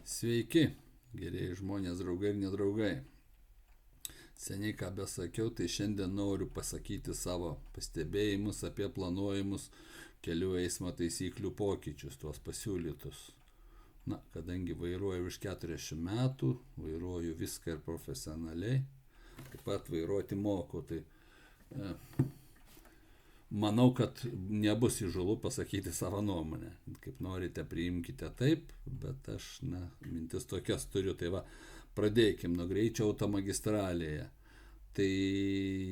Sveiki, gerieji žmonės, draugai ir nedraugai. Seniai ką besakiau, tai šiandien noriu pasakyti savo pastebėjimus apie planuojamus kelių eismo taisyklių pokyčius, tuos pasiūlytus. Kadangi vairuoju virš 40 metų, vairuoju viską ir profesionaliai, taip pat vairuoti moku, tai manau, kad nebus įžūlu pasakyti savo nuomonę. Kaip norite, priimkite taip, bet aš, mintis tokias turiu. Tai va, pradėkim nuo greičio automagistralėje. Tai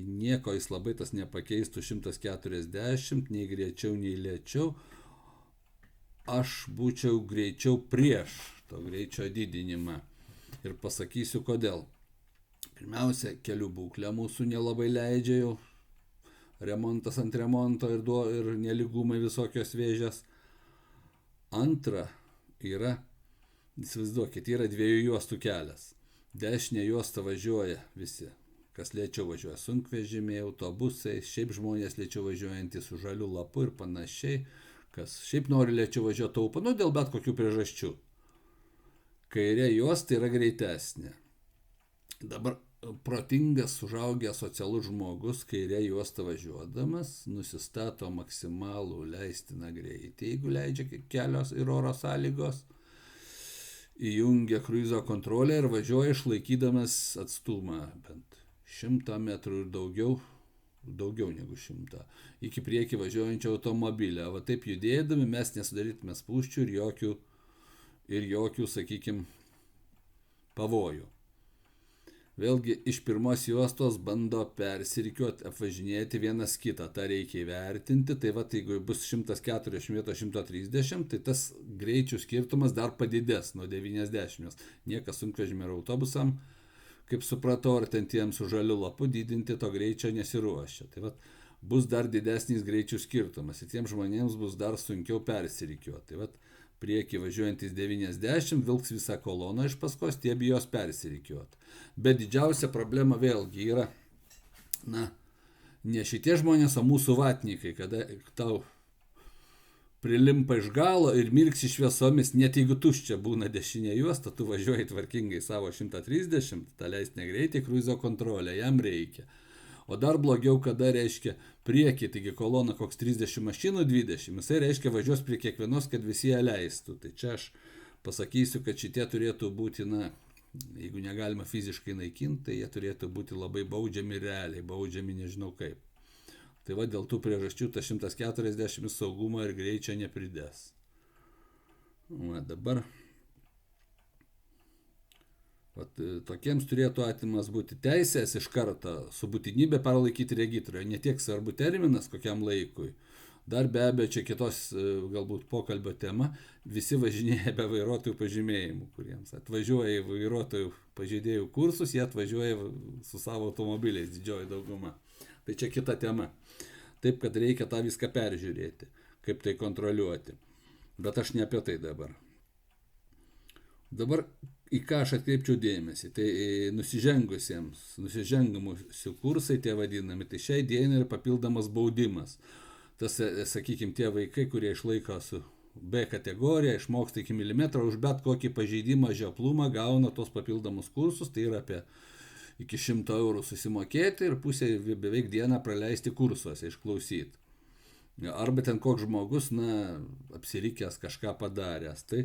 nieko jis labai tas nepakeistų 140, nei greičiau, nei lėčiau. Aš būčiau greičiau prieš to greičio didinimą. Ir pasakysiu kodėl. Pirmiausia, kelių būklė mūsų nelabai leidžia jau. Remontas ant remonto ir nelygumai visokios vėžės. Antra, įsivaizduokit, yra 2 juostų kelias. Dešinė juosta važiuoja visi, kas lėčiau važiuoja, sunkvežimiai, autobusai, šiaip žmonės lėčiau važiuojantys su žaliu lapu ir panašiai, kas šiaip nori lėčiau važiuoti taupo, dėl bet kokių priežasčių. Kairė juosta yra greitesnė. Dabar protingas, užaugęs socialus žmogus kairė juosta važiuodamas nusistato maksimalų leistiną greitį, jeigu leidžia kelios ir oro sąlygos, įjungia kruizo kontrolę ir važiuoja išlaikydamas atstumą bent 100 metrų ir daugiau negu 100, iki priekį važiuojančio automobilio. Va taip judėdami mes nesudarytume spūsčių ir jokių, sakykime, pavojų. Vėlgi iš pirmos juostos bando persirikiuoti, apvažinėti vienas kitą, tą reikia įvertinti, tai va, jeigu bus 140 vietoj 130, tai tas greičių skirtumas dar padidės nuo 90. Niekas sunkvežimio ir autobusam, kaip supratau, ar ten tiems su žaliu lapu didinti to greičio nesiruošia. Tai va, bus dar didesnis greičių skirtumas ir tiems žmonėms bus dar sunkiau persirikiuoti. Tai va, priekį važiuojantis 90 vilks visą koloną iš paskos, tie bijos persirikiuoti. Bet didžiausia problema vėlgi yra, ne šitie žmonės, o mūsų vatnikai, kada tau prilimpa iš galo ir mirksi šviesomis, net jeigu tuščia būna dešinė juosta, tu važiuoji tvarkingai savo 130, tą leistinę greitį, kruizo kontrolę, jam reikia. O dar blogiau, kada reiškia priekį, taigi kolona koks 30 mašinų 20, jisai reiškia važiuos prie kiekvienos, kad visi ją leistų. Tai čia aš pasakysiu, kad šitie turėtų būti, jeigu negalima fiziškai naikinti, tai jie turėtų būti labai baudžiami realiai, baudžiami nežinau kaip. Tai va, dėl tų priežasčių ta 140 saugumo ir greičio nepridės. Va, dabar tokiems turėtų atimas būti teisės iš karto su būtinybė perlaikyti regitroje. Ne tiek svarbu terminas kokiam laikui. Dar be abejo, čia kitos galbūt pokalbio tema, visi važinėja be vairuotojų pažymėjimų, kuriems atvažiuoja į vairuotojų pažeidėjų kursus, jie atvažiuoja su savo automobiliais, didžioji dauguma. Tai čia kita tema. Taip, kad reikia tą viską peržiūrėti, kaip tai kontroliuoti. Bet aš ne apie tai dabar. Dabar į ką aš atkreipčiau dėmesį, tai nusižengusių kursai tie vadinami, tai šiai dienai yra papildomas baudimas. Tas, sakykime, tie vaikai, kurie išlaiko su B kategorija, išmoksta iki milimetro, už bet kokį pažeidimą, žioplumą gauna tos papildomus kursus, tai yra apie iki 100 eurų susimokėti ir pusę beveik dieną praleisti kursuose, išklausyti. Arba ten koks žmogus, apsirikęs kažką padaręs, tai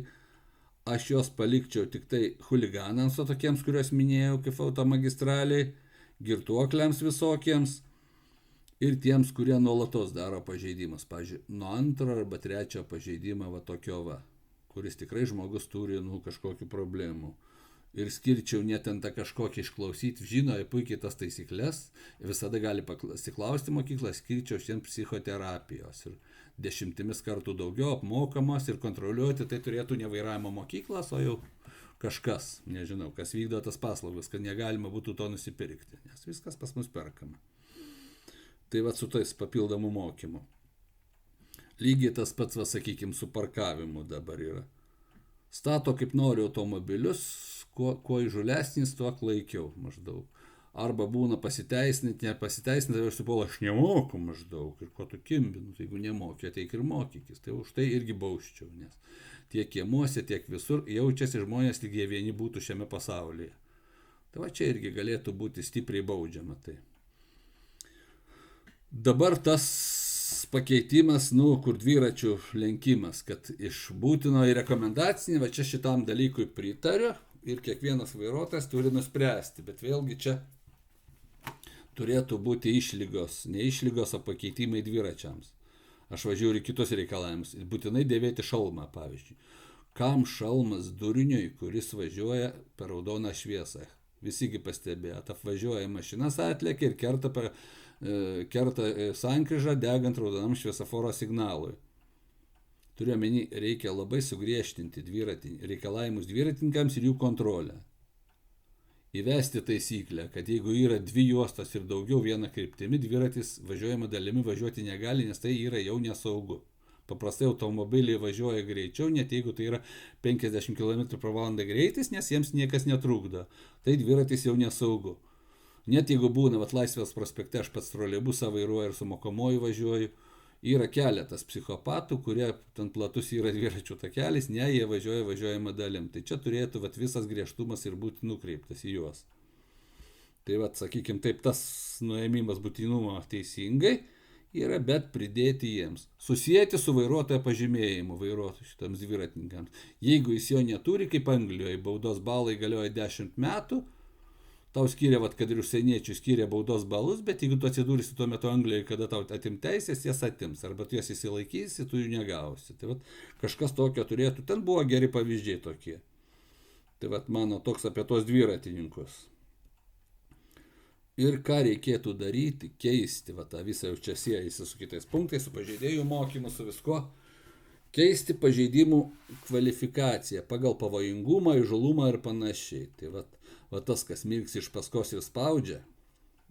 aš juos palikčiau tik tai chuliganams, o tokiems, kuriuos minėjau, kaip automagistraliai, girtuokliams visokiems ir tiems, kurie nuolatos daro pažeidimus. Pavyzdžiui, nuo 2 arba 3 pažeidimą kuris tikrai žmogus turi kažkokių problemų. Ir skirčiau net ten tą kažkokį išklausyti, žino puikiai tas taisyklės, visada gali pasiklausti mokyklą, skirčiau šiandien psichoterapijos ir 10 kartų daugiau apmokamos ir kontroliuoti, tai turėtų ne vairavimo mokyklas, o jau kažkas, nežinau, kas vykdo tas paslaugas, kad negalima būtų to nusipirkti, nes viskas pas mus perkama. Tai va su tais papildomų mokymų. Lygiai tas pats, sakykime, su parkavimu dabar yra. Stato kaip nori automobilius, kuo įžulesnis, tuo klaikiau maždaug. Arba būna pasiteisinti, nepasiteisinti, tai aš supolu, aš nemoku maždaug. Ir ko tu kimbi, jeigu nemoki, ateik ir mokykis. Tai už tai irgi bausčiau, nes tiek kiemuose, tiek visur jaučiasi žmonės lyg jie vieni būtų šiame pasaulyje. Tai va čia irgi galėtų būti stipriai baudžiama. Tai. Dabar tas pakeitimas, kur dviračių lenkimas, kad iš būtino į rekomendacinį, va čia šitam dalykui pritariu ir kiekvienas vairuotojas turi nuspręsti, bet vėlgi čia turėtų būti išlygos, ne išlygos, o pakeitimai dviračiams. Aš važiuoju ir kitus reikalavimus, būtinai dėvėti šalmą, pavyzdžiui. Kam šalmas durniui, kuris važiuoja per raudoną šviesą? Visigi pastebėjot, apvažiuoja mašinas atlėkia ir kerta sankryžą degant raudonam šviesoforo signalui. Turiu omeny, reikia labai sugriežtinti reikalavimus dviratininkams ir jų kontrolę. Įvesti taisyklę, kad jeigu yra 2 juostos ir daugiau viena kryptimi, dviratis važiuojama dalimi važiuoti negali, nes tai yra jau nesaugu. Paprastai automobiliai važiuoja greičiau, net jeigu tai yra 50 km/h greitis, nes jiems niekas netrukdo. Tai dviratis jau nesaugu. Net jeigu būna, Laisvės prospekte aš pats troleibusą vairuoju ir su mokomoju važiuoju, yra keletas psichopatų, kurie ten platus yra dviračių takelis, ne, jie važiuojama dalim. Tai čia turėtų visas griežtumas ir būti nukreiptas į juos. Tai sakykime, taip tas nuėmimas būtinumo teisingai yra, bet pridėti jiems. Susijęti su vairuotojo pažymėjimu vairuotojų šitams dviratininkams. Jeigu jis jo neturi, kaip Anglijoje, baudos balai galioja 10 metų, tau skiria, kad ir užsieniečių skiria baudos balus, bet jeigu tu atsidūrisi tuo metu Anglijoje, kada tau atim teisės, jas atims, arba tu jas įsilaikysi, tu jų negausi. Tai kažkas tokio turėtų, ten buvo geri pavyzdžiai tokie. Tai mano toks apie tos dviratininkus. Ir ką reikėtų daryti, keisti, tą visą jau čia siejasi su kitais punktais, su pažeidėjų mokymu, su visko, keisti pažeidimų kvalifikaciją pagal pavojingumą, įžūlumą ir panašiai. Tai tas, kas mirks iš paskos ir spaudžia,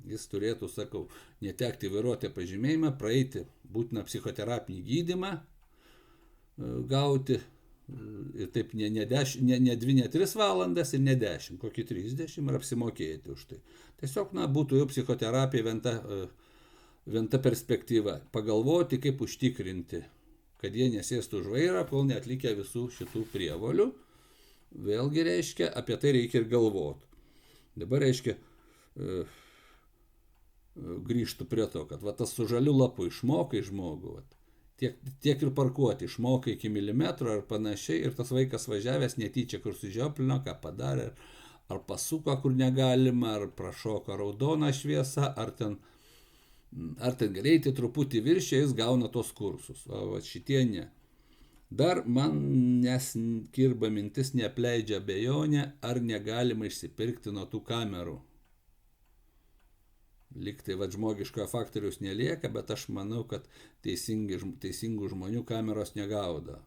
jis turėtų, netekti vairuotojo pažymėjimą, praeiti būtiną psichoterapinį gydymą, gauti ir taip ne 2, ne 3 valandas ir ne 10, kokį 30 ir apsimokėti už tai. Tiesiog, būtų jau psichoterapija venta perspektyva. Pagalvoti, kaip užtikrinti, kad jie nesėstų už vairą, kol neatlikę visų šitų prievolių. Vėlgi reiškia, apie tai reikia ir galvoti. Dabar reiškia, grįžtų prie to, kad tas su žaliu lapu išmokai žmogų, tiek ir parkuoti, išmokai iki milimetro ar panašiai, ir tas vaikas važiavęs netyčia, kur sužioplino, ką padarė, ar pasuko, kur negalima, ar prašoko raudoną šviesą, ar ten greitį truputį viršė, jis gauna tos kursus, o šitie ne. Dar man kirba mintis, neapleidžia abejonė, ar negalima išsipirkti nuo tų kamerų. Liktai žmogiškojo faktoriaus nelieka, bet aš manau, kad teisingų žmonių kameros negaudo.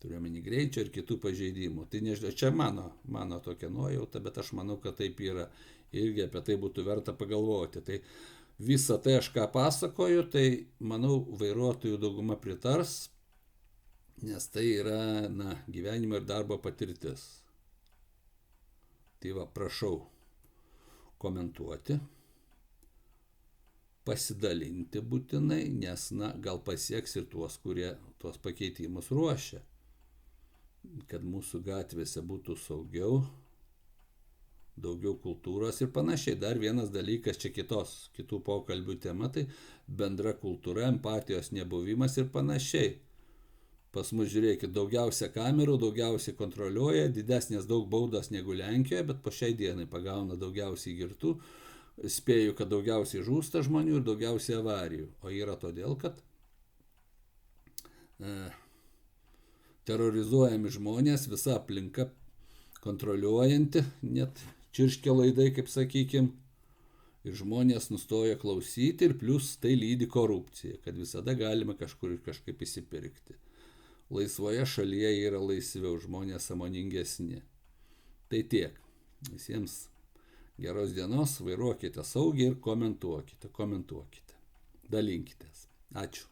Turiu omeny greičio ir kitų pažeidimų. Tai nežinau, čia mano tokia nuojauta, bet aš manau, kad taip yra. Irgi apie tai būtų verta pagalvoti. Tai visą tai aš ką pasakoju, tai manau, vairuotojų dauguma pritars, nes tai yra gyvenimo ir darbo patirtis. Tai prašau komentuoti, pasidalinti būtinai, nes gal pasieks ir tuos, kurie tuos pakeitimus ruošia, kad mūsų gatvėse būtų saugiau, daugiau kultūros ir panašiai. Dar vienas dalykas, čia kitų pokalbių tema, tai bendra kultūra, empatijos nebuvimas ir panašiai. Pas mus, žiūrėkit, daugiausia kamerų, daugiausiai kontroliuoja, didesnės daug baudos negu Lenkijoje, bet po šiai dienai pagauna daugiausiai girtų, spėju, kad daugiausiai žūsta žmonių ir daugiausiai avarijų. O yra todėl, kad terrorizuojami žmonės, visa aplinka kontroliuojanti, net čirškė laidai, kaip sakykim, ir žmonės nustoja klausyti ir plus tai lydi korupcija, kad visada galima kažkur ir kažkaip įsipirkti. Laisvoje šalyje yra laisviau, žmonės sąmoningesni. Tai tiek. Visiems geros dienos, vairuokite saugiai ir komentuokite. Dalinkitės. Ačiū.